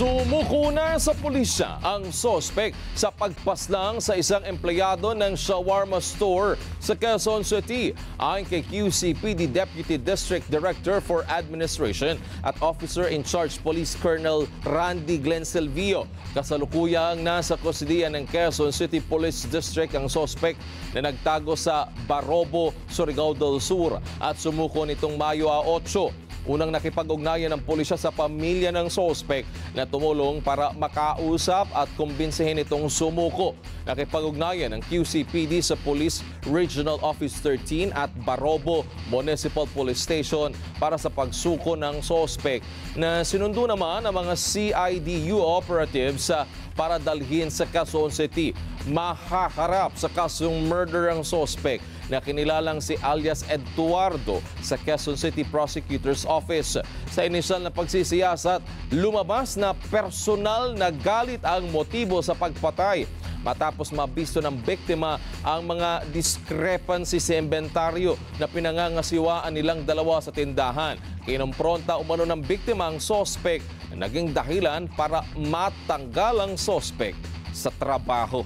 Sumuko na sa pulisya ang sospek sa pagpaslang sa isang empleyado ng shawarma store sa Quezon City. Ayon kay QCPD Deputy District Director for Administration at Officer in Charge Police Colonel Randy Glensilvio, kasalukuyang nasa kusidiya ng Quezon City Police District ang sospek na nagtago sa Barobo, Surigao del Sur at sumuko nitong Mayo 8. Unang nakipag-ugnayan ng pulisya sa pamilya ng sospek na tumulong para makausap at kumbinsihin itong sumuko. Nakipag-ugnayan ng QCPD sa Police Regional Office 13 at Barobo Municipal Police Station para sa pagsuko ng sospek na sinundo naman ang mga CIDU operatives para dalhin sa Quezon City. Mahaharap sa kasong murder ang sospek na kinilalang si alias Eduardo sa Quezon City Prosecutor's Office. Sa inisyal na pagsisiyasat, lumabas na personal na galit ang motibo sa pagpatay matapos mabisto ng biktima ang mga discrepancy sa inventaryo na pinangangasiwaan nilang dalawa sa tindahan. Kinumpronta umano ng biktima ang sospek na naging dahilan para matanggal ang sospek sa trabaho.